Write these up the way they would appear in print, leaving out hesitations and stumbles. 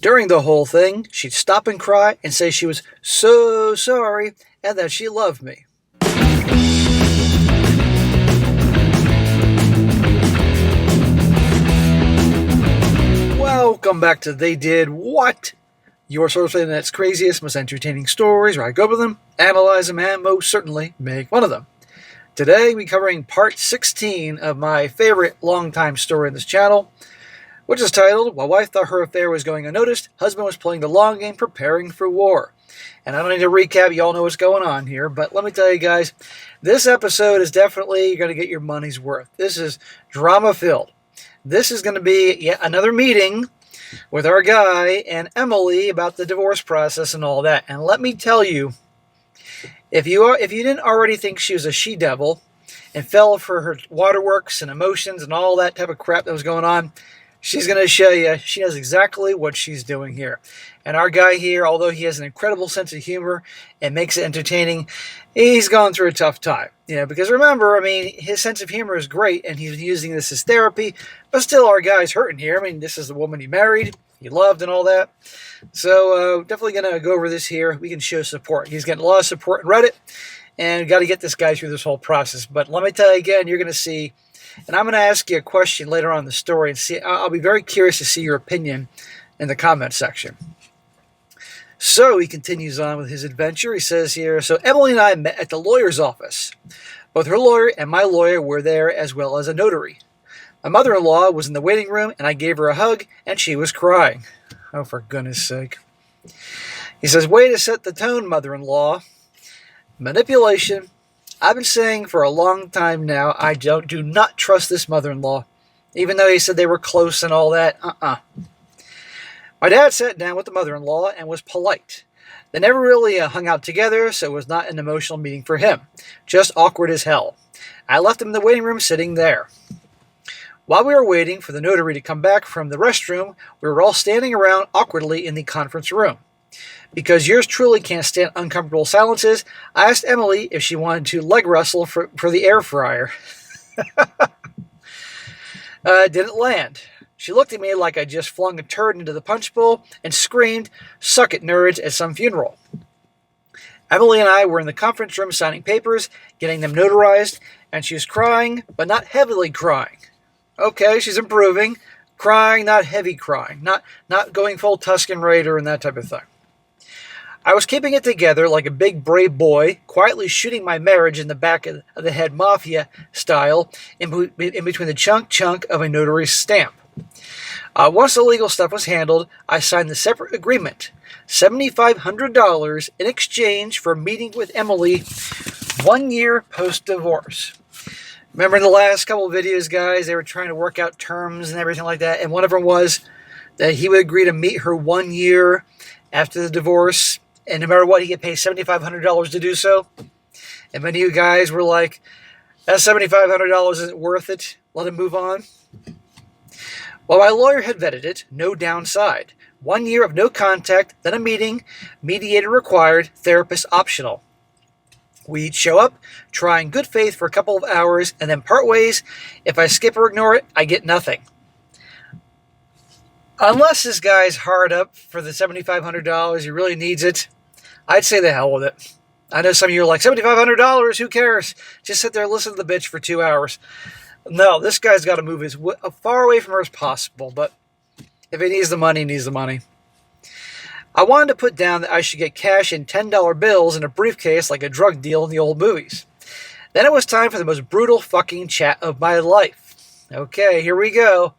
During the whole thing, she'd stop and cry and say she was so sorry and that she loved me. Welcome back to They Did What? Your source for the internet's craziest, most entertaining stories, where I go over them, analyze them, and most certainly make fun of them. Today, we're covering part 16 of my favorite long-time story in this channel, which is titled, While Wife Thought Her Affair Was Going Unnoticed, Husband Was Playing the Long Game Preparing for War. And I don't need to recap, you all know what's going on here, but let me tell you guys, this episode is definitely going to get your money's worth. This is drama-filled. This is going to be yet another meeting with our guy and Emily about the divorce process and all that. And let me tell you, if you didn't already think she was a she-devil and fell for her waterworks and emotions and all that type of crap that was going on, she's going to show you she knows exactly what she's doing here. And our guy here, although he has an incredible sense of humor and makes it entertaining, he's going through a tough time. Because remember, his sense of humor is great, and he's using this as therapy, but still our guy's hurting here. This is the woman he married, he loved, and all that. So definitely going to go over this here. We can show support. He's getting a lot of support in Reddit, and got to get this guy through this whole process. But let me tell you again, you're going to see, and I'm going to ask you a question later on in the story, and see. I'll be very curious to see your opinion in the comment section. So he continues on with his adventure. He says here, so Emily and I met at the lawyer's office. Both her lawyer and my lawyer were there, as well as a notary. My mother-in-law was in the waiting room, and I gave her a hug, and she was crying. Oh, for goodness sake. He says, way to set the tone, mother-in-law. Manipulation. I've been saying for a long time now, I do not trust this mother-in-law. Even though he said they were close and all that, My dad sat down with the mother-in-law and was polite. They never really hung out together, so it was not an emotional meeting for him. Just awkward as hell. I left him in the waiting room sitting there. While we were waiting for the notary to come back from the restroom, we were all standing around awkwardly in the conference room. Because yours truly can't stand uncomfortable silences, I asked Emily if she wanted to leg wrestle for the air fryer. Didn't land. She looked at me like I just flung a turd into the punch bowl and screamed, "Suck it, nerds," at some funeral. Emily and I were in the conference room signing papers, getting them notarized, and she was crying, but not heavily crying. Okay, she's improving. Crying, not heavy crying. Not going full Tuscan Raider and that type of thing. I was keeping it together like a big brave boy, quietly shooting my marriage in the back of the head mafia style in between the chunk of a notary's stamp. Once the legal stuff was handled, I signed the separate agreement, $7,500 in exchange for meeting with Emily 1 year post-divorce. Remember in the last couple of videos, guys, they were trying to work out terms and everything like that, and one of them was that he would agree to meet her 1 year after the divorce, and no matter what, he'd get paid $7,500 to do so. And many of you guys were like, that $7,500 isn't worth it, let him move on. Well, my lawyer had vetted it, no downside. 1 year of no contact, then a meeting, mediator required, therapist optional. We'd show up, try in good faith for a couple of hours, and then part ways. If I skip or ignore it, I get nothing. Unless this guy's hard up for the $7,500, he really needs it, I'd say the hell with it. I know some of you are like, $7,500, who cares? Just sit there and listen to the bitch for 2 hours. No, this guy's got to move as far away from her as possible, but if he needs the money, he needs the money. I wanted to put down that I should get cash in $10 bills in a briefcase like a drug deal in the old movies. Then it was time for the most brutal fucking chat of my life. Okay, here we go.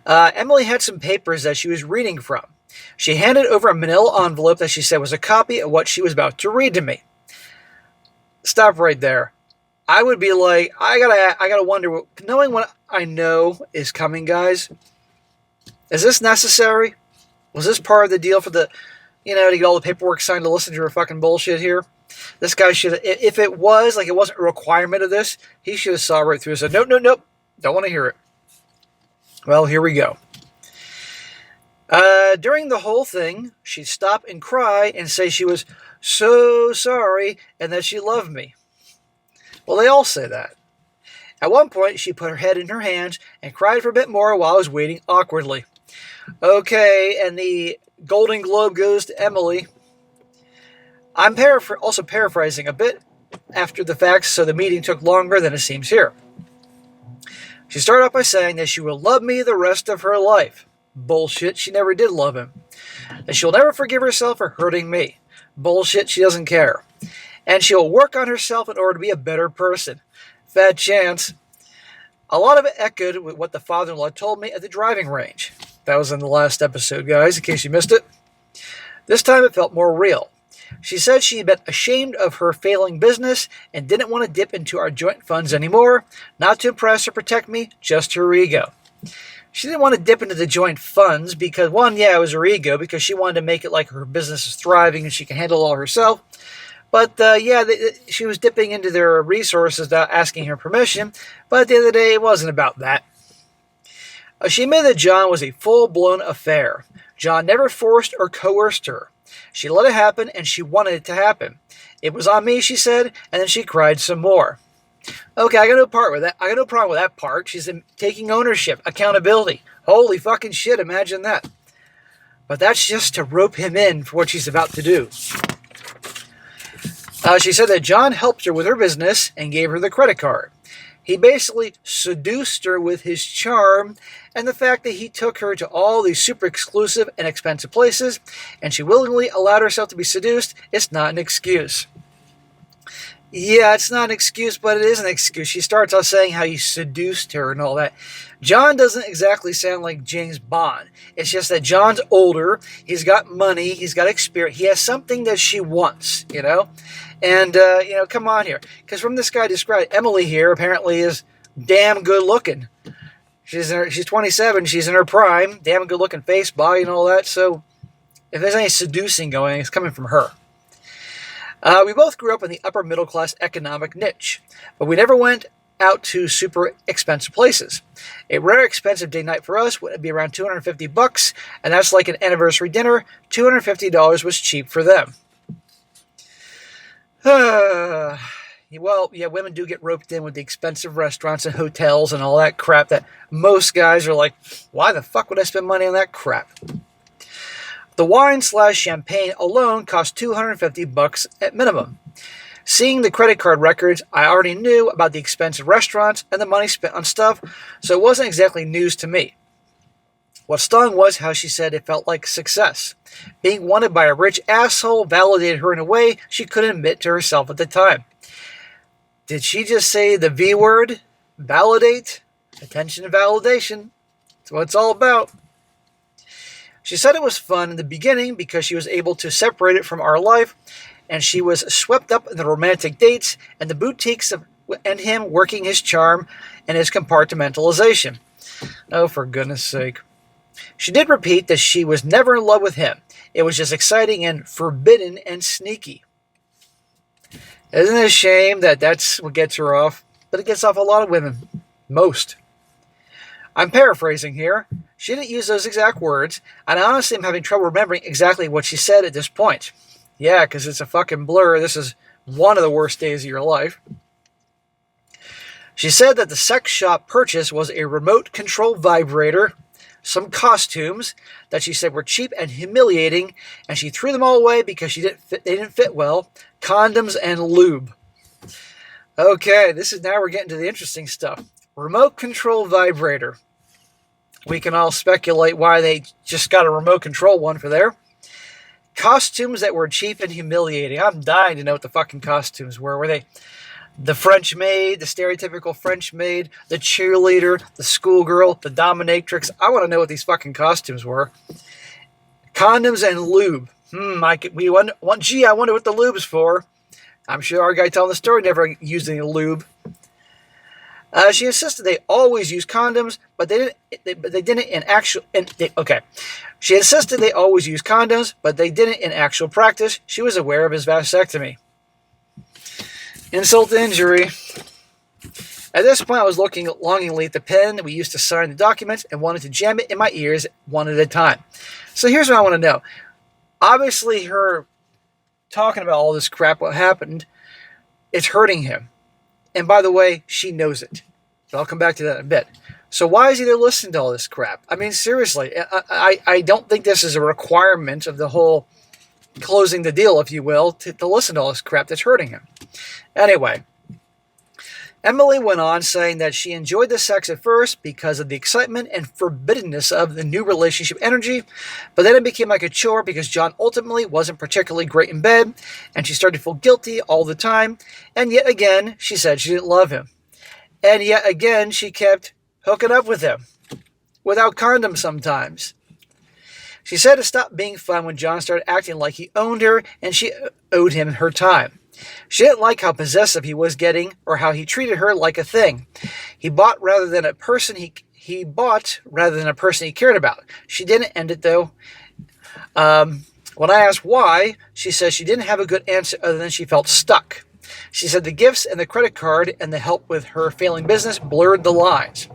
Emily had some papers that she was reading from. She handed over a manila envelope that she said was a copy of what she was about to read to me. Stop right there. I would be like, I gotta wonder, knowing what I know is coming, guys, is this necessary? Was this part of the deal for the, to get all the paperwork signed to listen to her fucking bullshit here? This guy should, if it was, like it wasn't a requirement of this, he should have saw right through and said, nope, don't want to hear it. Well, here we go. During the whole thing, she'd stop and cry and say she was so sorry and that she loved me. Well, they all say that. At one point, she put her head in her hands and cried for a bit more while I was waiting awkwardly. Okay, and the Golden Globe goes to Emily. I'm also paraphrasing a bit after the facts, so the meeting took longer than it seems here. She started off by saying that she will love me the rest of her life. Bullshit, she never did love him. That she'll never forgive herself for hurting me. Bullshit, she doesn't care. And she'll work on herself in order to be a better person. Fat chance. A lot of it echoed with what the father-in-law told me at the driving range. That was in the last episode, guys, in case you missed it. This time it felt more real. She said she had been ashamed of her failing business and didn't want to dip into our joint funds anymore, not to impress or protect me, just her ego. She didn't want to dip into the joint funds because, one, yeah, it was her ego, because she wanted to make it like her business is thriving and she can handle it all herself. But, she was dipping into their resources without asking her permission, but at the end of the day, it wasn't about that. She admitted that John was a full-blown affair. John never forced or coerced her. She let it happen, and she wanted it to happen. It was on me, she said, and then she cried some more. Okay, I got no problem with that part. She's taking ownership, accountability. Holy fucking shit, imagine that. But that's just to rope him in for what she's about to do. She said that John helped her with her business and gave her the credit card. He basically seduced her with his charm and the fact that he took her to all these super exclusive and expensive places, and she willingly allowed herself to be seduced. It's not an excuse. Yeah, it's not an excuse, but it is an excuse. She starts off saying how he seduced her and all that. John doesn't exactly sound like James Bond. It's just that John's older, he's got money, he's got experience, he has something that she wants, you know? And, come on here. Because from this guy described, Emily here apparently is damn good looking. She's 27, she's in her prime, damn good looking face, body, and all that. So if there's any seducing going, it's coming from her. We both grew up in the upper middle class economic niche, but we never went out to super expensive places. A rare expensive date night for us would be around $250, and that's like an anniversary dinner. $250 was cheap for them. Well, yeah, women do get roped in with the expensive restaurants and hotels and all that crap that most guys are like, why the fuck would I spend money on that crap? The wine/champagne alone cost $250 at minimum. Seeing the credit card records, I already knew about the expensive restaurants and the money spent on stuff, so it wasn't exactly news to me. What stung was how she said it felt like success. Being wanted by a rich asshole validated her in a way she couldn't admit to herself at the time. Did she just say the V word? Validate? Attention and validation. That's what it's all about. She said it was fun in the beginning because she was able to separate it from our life, and she was swept up in the romantic dates and the boutiques and him working his charm and his compartmentalization. Oh, for goodness sake. She did repeat that she was never in love with him. It was just exciting and forbidden and sneaky. Isn't it a shame that that's what gets her off? But it gets off a lot of women. Most. I'm paraphrasing here. She didn't use those exact words, and I honestly am having trouble remembering exactly what she said at this point. Yeah, because it's a fucking blur. This is one of the worst days of your life. She said that the sex shop purchase was a remote control vibrator, some costumes that she said were cheap and humiliating, and she threw them all away because they didn't fit well, condoms and lube. Okay, now we're getting to the interesting stuff. Remote control vibrator. We can all speculate why they just got a remote control one for there. Costumes that were cheap and humiliating. I'm dying to know what the fucking costumes were. Were they the French maid, the stereotypical French maid, the cheerleader, the schoolgirl, the dominatrix? I want to know what these fucking costumes were. Condoms and lube. I wonder what the lube's for. I'm sure our guy telling the story never used any lube. She insisted they always use condoms, but they didn't in actual. She insisted they always use condoms, but they didn't in actual practice. She was aware of his vasectomy. Insult to injury. At this point, I was looking longingly at the pen that we used to sign the documents and wanted to jam it in my ears one at a time. So here's what I want to know. Obviously, her talking about all this crap, what happened, it's hurting him. And by the way, she knows it. But I'll come back to that in a bit. So why is he there listening to all this crap? I mean, seriously, I don't think this is a requirement of the whole closing the deal, if you will, to listen to all this crap that's hurting him. Anyway, Emily went on saying that she enjoyed the sex at first because of the excitement and forbiddenness of the new relationship energy, but then it became like a chore because John ultimately wasn't particularly great in bed, and she started to feel guilty all the time, and yet again, she said she didn't love him. And yet again, she kept hooking up with him, without condoms sometimes. She said it stopped being fun when John started acting like he owned her and she owed him her time. She didn't like how possessive he was getting or how he treated her like a thing. He bought rather than a person he bought rather than a person he cared about. She didn't end it though. When I asked why, she says she didn't have a good answer other than she felt stuck. She said the gifts and the credit card and the help with her failing business blurred the lines.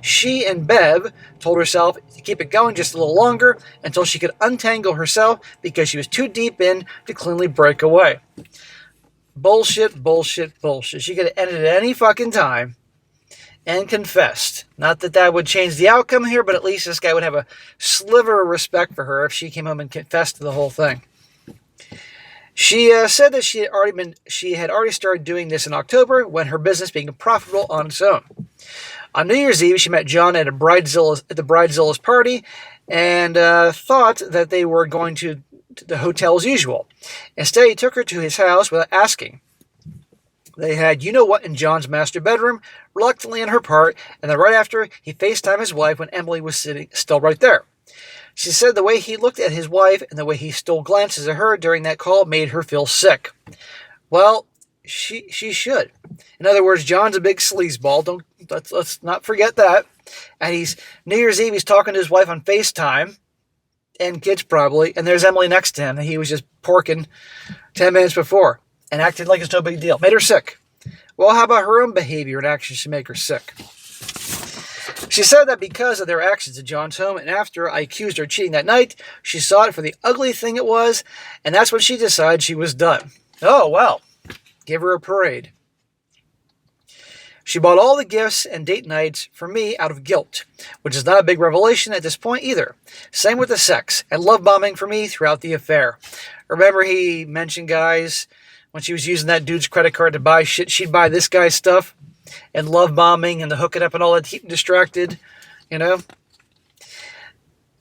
She and Bev told herself to keep it going just a little longer until she could untangle herself because she was too deep in to cleanly break away. Bullshit, bullshit, bullshit. She could have ended at any fucking time and confessed. Not that that would change the outcome here, but at least this guy would have a sliver of respect for her if she came home and confessed to the whole thing. She said that she had already started doing this in October when her business became profitable on its own. On New Year's Eve, she met John at the Bridezilla's party and thought that they were going to the hotel as usual. Instead, he took her to his house without asking. They had you-know-what in John's master bedroom, reluctantly on her part, and then right after, he FaceTimed his wife when Emily was sitting still right there. She said the way he looked at his wife and the way he stole glances at her during that call made her feel sick. Well, she should. In other words, John's a big sleazeball. Let's not forget that. And New Year's Eve, he's talking to his wife on FaceTime, and kids probably, and there's Emily next to him, and he was just porking 10 minutes before and acted like it's no big deal. Made her sick. Well, how about her own behavior and actions to make her sick? She said that because of their actions at John's home and after I accused her of cheating that night, she saw it for the ugly thing it was, and that's when she decided she was done. Oh, well, give her a parade. She bought all the gifts and date nights for me out of guilt, which is not a big revelation at this point either. Same with the sex and love bombing for me throughout the affair. Remember he mentioned, guys, when she was using that dude's credit card to buy shit, she'd buy this guy's stuff? And love bombing and the hooking up and all that, keep him distracted, you know.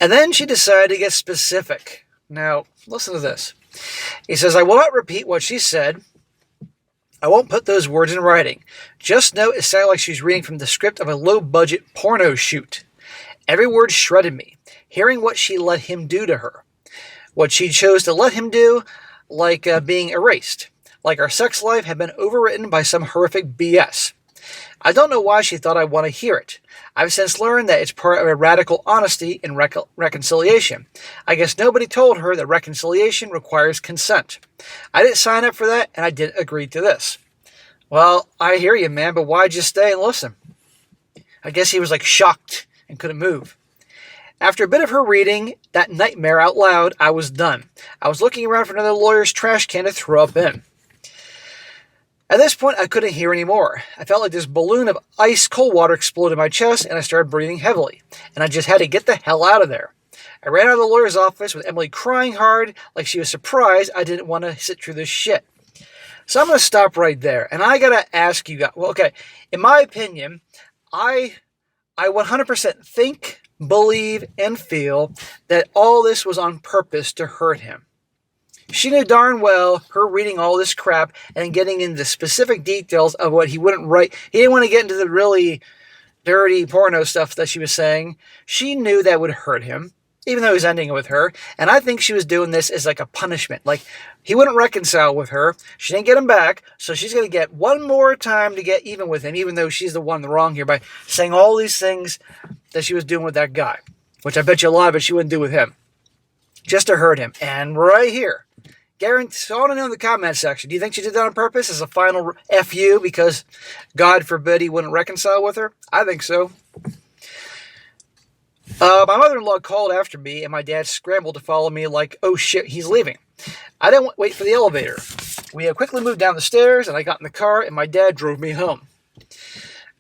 And then she decided to get specific. Now, listen to this. He says, I will not repeat what she said. I won't put those words in writing. Just know it sounded like she was reading from the script of a low-budget porno shoot. Every word shredded me, hearing what she let him do to her. What she chose to let him do, like being erased. Like our sex life had been overwritten by some horrific BS. I don't know why she thought I'd want to hear it. I've since learned that it's part of a radical honesty in reconciliation. I guess nobody told her that reconciliation requires consent. I didn't sign up for that, and I didn't agree to this. Well, I hear you, man, but why'd you stay and listen? I guess he was like shocked and couldn't move. After a bit of her reading that nightmare out loud, I was done. I was looking around for another lawyer's trash can to throw up in. At this point, I couldn't hear anymore. I felt like this balloon of ice cold water exploded in my chest, and I started breathing heavily. And I just had to get the hell out of there. I ran out of the lawyer's office with Emily crying hard, like she was surprised I didn't want to sit through this shit. So I'm going to stop right there. And I got to ask you guys, well, okay, in my opinion, I 100% think, believe, and feel that all this was on purpose to hurt him. She knew darn well her reading all this crap and getting into specific details of what he wouldn't write. He didn't want to get into the really dirty porno stuff that she was saying. She knew that would hurt him, even though he was ending it with her. And I think she was doing this as like a punishment. Like, he wouldn't reconcile with her. She didn't get him back, so she's going to get one more time to get even with him, even though she's the one in the wrong here by saying all these things that she was doing with that guy, which I bet you a lot of it she wouldn't do with him, just to hurt him. And right here, Guarantee, so I want to know in the comment section, do you think she did that on purpose as a final FU because God forbid he wouldn't reconcile with her? I think so. My mother-in-law called after me, and my dad scrambled to follow me like, oh shit, he's leaving. I didn't wait for the elevator. We quickly moved down the stairs, and I got in the car, and my dad drove me home.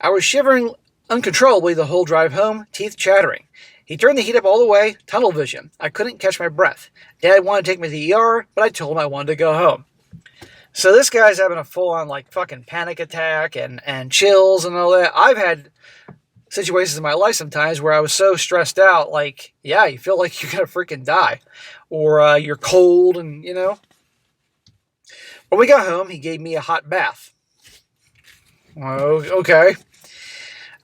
I was shivering uncontrollably the whole drive home, teeth chattering. He turned the heat up all the way, tunnel vision. I couldn't catch my breath. Dad wanted to take me to the ER, but I told him I wanted to go home. So this guy's having a full-on, like, fucking panic attack and chills and all that. I've had situations in my life sometimes where I was so stressed out, like, yeah, you feel like you're going to freaking die. Or you're cold and, you know. When we got home, he gave me a hot bath. Oh, okay.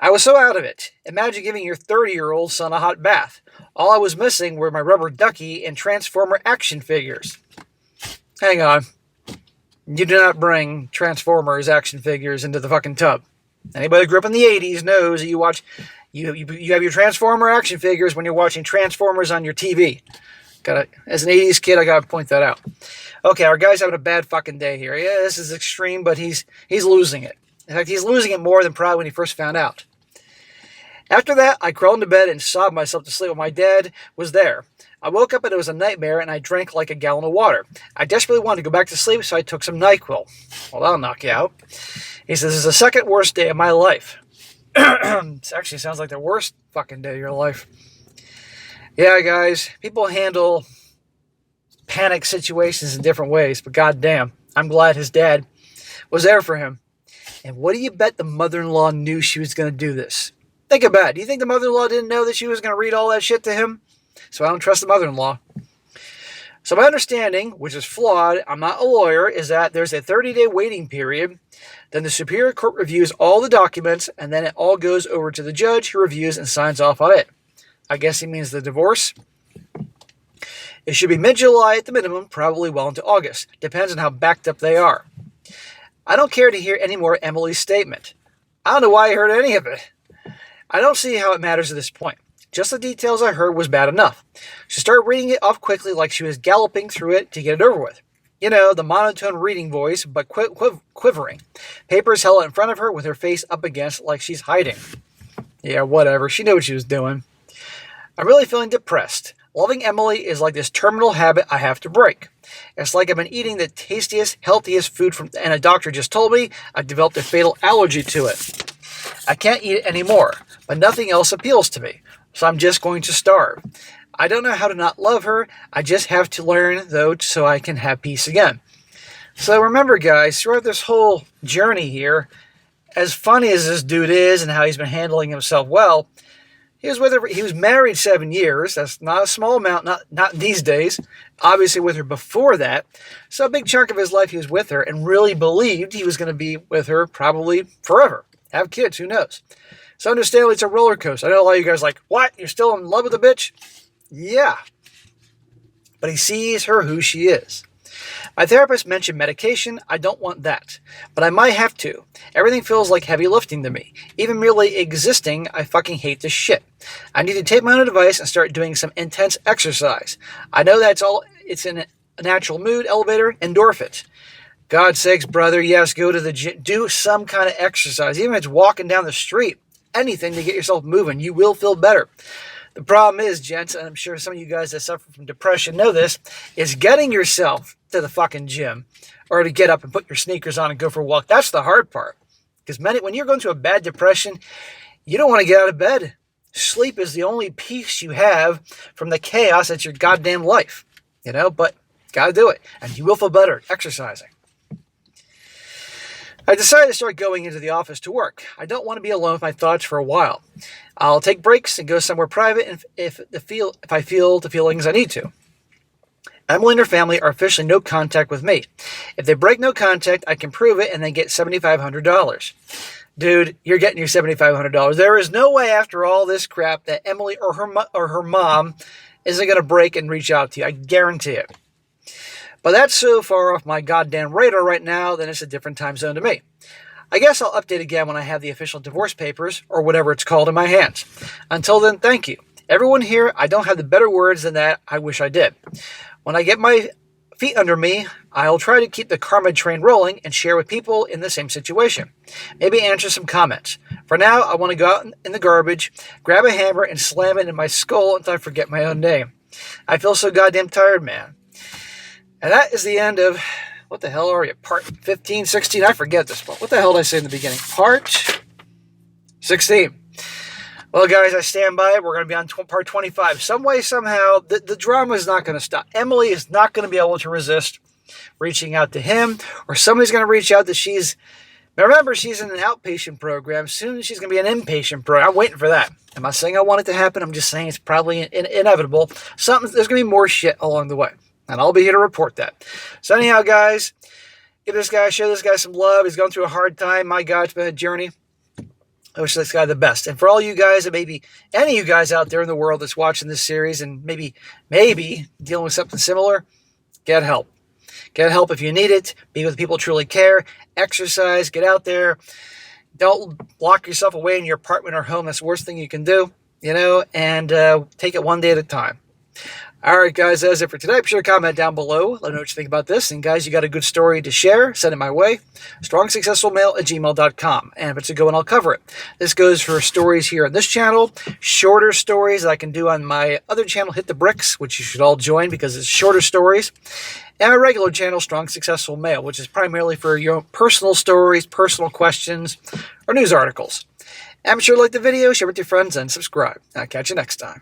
I was so out of it. Imagine giving your 30-year-old son a hot bath. All I was missing were my rubber ducky and Transformer action figures. Hang on. You do not bring Transformers action figures into the fucking tub. Anybody who grew up in the 80s knows that you have your Transformer action figures when you're watching Transformers on your TV. As an 80s kid, I gotta point that out. Okay, our guy's having a bad fucking day here. Yeah, this is extreme, but he's losing it. In fact, he's losing it more than probably when he first found out. After that, I crawled into bed and sobbed myself to sleep while my dad was there. I woke up and it was a nightmare, and I drank like a gallon of water. I desperately wanted to go back to sleep, so I took some NyQuil. Well, that'll knock you out. He says, this is the second worst day of my life. It actually sounds like the worst fucking day of your life. Yeah, guys, people handle panic situations in different ways, but goddamn, I'm glad his dad was there for him. And what do you bet the mother-in-law knew she was going to do this? Think about it. Do you think the mother-in-law didn't know that she was going to read all that shit to him? So I don't trust the mother-in-law. So my understanding, which is flawed, I'm not a lawyer, is that there's a 30-day waiting period. Then the Superior Court reviews all the documents, and then it all goes over to the judge who reviews and signs off on it. I guess he means the divorce. It should be mid-July at the minimum, probably well into August. Depends on how backed up they are. I don't care to hear any more Emily's statement. I don't know why I heard any of it. I don't see how it matters at this point. Just the details I heard was bad enough. She started reading it off quickly like she was galloping through it to get it over with. You know, the monotone reading voice, but quivering. Papers held in front of her with her face up against like she's hiding. Yeah, whatever. She knew what she was doing. I'm really feeling depressed. Loving Emily is like this terminal habit I have to break. It's like I've been eating the tastiest, healthiest food and a doctor just told me I've developed a fatal allergy to it. I can't eat it anymore, but nothing else appeals to me, so I'm just going to starve. I don't know how to not love her. I just have to learn, though, so I can have peace again. So remember, guys, throughout this whole journey here, as funny as this dude is and how he's been handling himself well, he was with her. He was married 7 years. That's not a small amount, not these days. Obviously with her before that. So a big chunk of his life he was with her and really believed he was going to be with her probably forever. Have kids, who knows? So understandably, it's a roller coaster. I know a lot of you guys are like, what? You're still in love with the bitch? Yeah. But he sees her who she is. My therapist mentioned medication. I don't want that. But I might have to. Everything feels like heavy lifting to me. Even merely existing, I fucking hate this shit. I need to take my own advice and start doing some intense exercise. I know that's all. It's in a natural mood elevator. Endorph it. God's sakes, brother, yes, go to the gym. Do some kind of exercise. Even if it's walking down the street. Anything to get yourself moving. You will feel better. The problem is, gents, and I'm sure some of you guys that suffer from depression know this, is getting yourself to the fucking gym or to get up and put your sneakers on and go for a walk. That's the hard part. Because when you're going through a bad depression, you don't want to get out of bed. Sleep is the only peace you have from the chaos that's your goddamn life. You know, but got to do it. And you will feel better exercising. I decided to start going into the office to work. I don't want to be alone with my thoughts for a while. I'll take breaks and go somewhere private if I feel the feelings I need to. Emily and her family are officially no contact with me. If they break no contact, I can prove it and they get $7,500. Dude, you're getting your $7,500. There is no way after all this crap that Emily or her mom isn't going to break and reach out to you. I guarantee it. But that's so far off my goddamn radar right now, then it's a different time zone to me. I guess I'll update again when I have the official divorce papers, or whatever it's called, in my hands. Until then, thank you. Everyone here, I don't have the better words than that. I wish I did. When I get my feet under me, I'll try to keep the karma train rolling and share with people in the same situation. Maybe answer some comments. For now, I want to go out in the garbage, grab a hammer, and slam it in my skull until I forget my own name. I feel so goddamn tired, man. And that is the end of, what the hell are you, part 15, 16? I forget this part. What the hell did I say in the beginning? Part 16. Well, guys, I stand by it. We're going to be on part 25. Some way, somehow, the drama is not going to stop. Emily is not going to be able to resist reaching out to him, or somebody's going to reach out that she's... Remember, she's in an outpatient program. Soon she's going to be an inpatient program. I'm waiting for that. I'm not saying I want it to happen. I'm just saying it's probably inevitable. There's going to be more shit along the way. And I'll be here to report that. So anyhow, guys, give this guy, show this guy some love. He's going through a hard time. My God, it's been a journey. I wish this guy the best. And for all you guys, and maybe any of you guys out there in the world that's watching this series and maybe dealing with something similar, get help. Get help if you need it. Be with people who truly care. Exercise. Get out there. Don't lock yourself away in your apartment or home. That's the worst thing you can do, and take it one day at a time. All right, guys, that's it for today. Be sure to comment down below. Let me know what you think about this. And, guys, you got a good story to share, send it my way. strongsuccessfulmail@gmail.com. And if it's a good one, I'll cover it. This goes for stories here on this channel, shorter stories that I can do on my other channel, Hit the Bricks, which you should all join because it's shorter stories, and my regular channel, Strong Successful Mail, which is primarily for your own personal stories, personal questions, or news articles. And be sure to like the video, share it with your friends, and subscribe. I'll catch you next time.